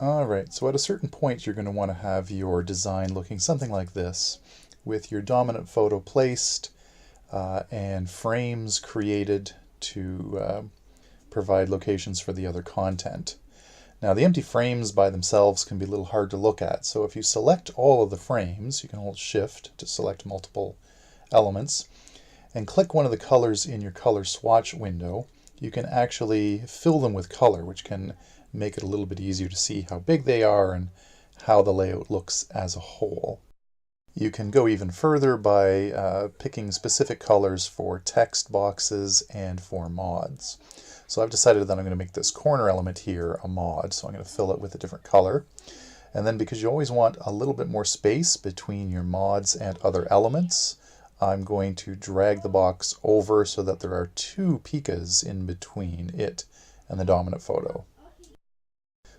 Alright, so at a certain point you're going to want to have your design looking something like this, with your dominant photo placed and frames created to provide locations for the other content. Now the empty frames by themselves can be a little hard to look at, so if you select all of the frames, you can hold Shift to select multiple elements, and click one of the colors in your color swatch window, you can actually fill them with color, which can make it a little bit easier to see how big they are and how the layout looks as a whole. You can go even further by picking specific colors for text boxes and for mods. So I've decided that I'm going to make this corner element here a mod, so I'm going to fill it with a different color. And then because you always want a little bit more space between your mods and other elements, I'm going to drag the box over so that there are two picas in between it and the dominant photo.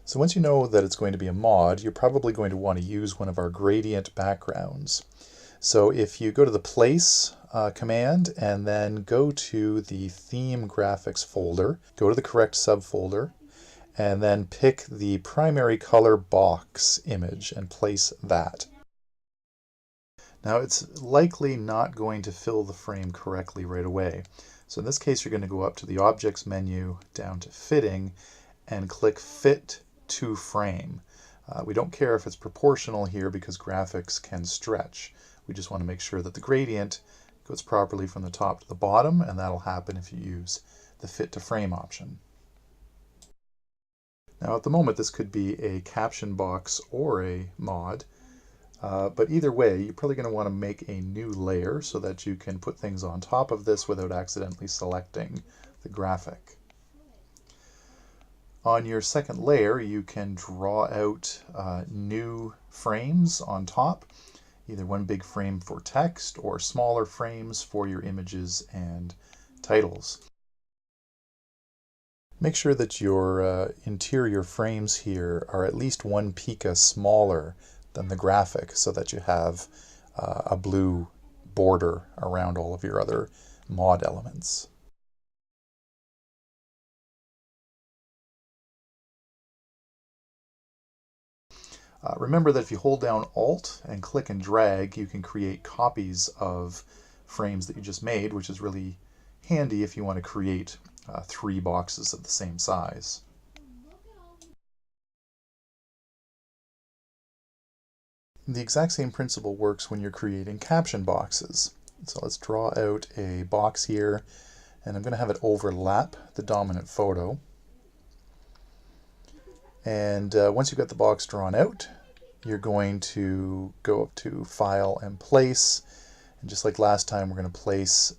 So once you know that it's going to be a mod, you're probably going to want to use one of our gradient backgrounds. So if you go to the Place command and then go to the Theme Graphics folder, go to the correct subfolder, and then pick the primary color box image and place that. Now it's likely not going to fill the frame correctly right away. So in this case you're going to go up to the Objects menu, down to Fitting, and click Fit to Frame. We don't care if it's proportional here because graphics can stretch. We just want to make sure that the gradient goes properly from the top to the bottom, and that'll happen if you use the Fit to Frame option. Now at the moment this could be a caption box or a mod, but either way you're probably going to want to make a new layer so that you can put things on top of this without accidentally selecting the graphic. On your second layer you can draw out new frames on top, either one big frame for text or smaller frames for your images and titles. Make sure that your interior frames here are at least 1 pica smaller than the graphic so that you have a blue border around all of your other mod elements. Remember that if you hold down Alt and click and drag, you can create copies of frames that you just made, which is really handy if you want to create 3 boxes of the same size. The exact same principle works when you're creating caption boxes. So let's draw out a box here, and I'm going to have it overlap the dominant photo. And once you've got the box drawn out, you're going to go up to File and Place, and just like last time we're going to place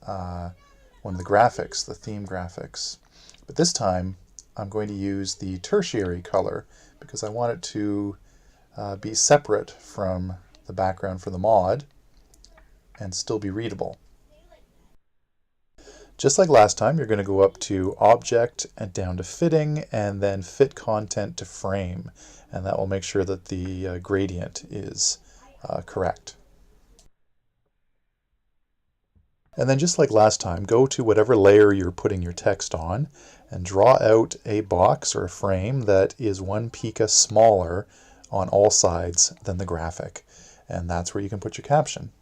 one of the graphics, the theme graphics. But this time I'm going to use the tertiary color because I want it to be separate from the background for the mod and still be readable. Just like last time, you're going to go up to Object and down to Fitting and then Fit Content to Frame, and that will make sure that the gradient is correct. And then just like last time, go to whatever layer you're putting your text on and draw out a box or a frame that is 1 pica smaller on all sides than the graphic, and that's where you can put your caption.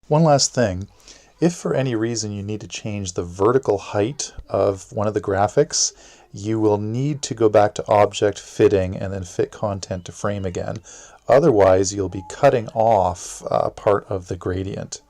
One last thing, if for any reason you need to change the vertical height of one of the graphics, you will need to go back to Object, Fitting, and then Fit Content to Frame again. Otherwise, you'll be cutting off part of the gradient.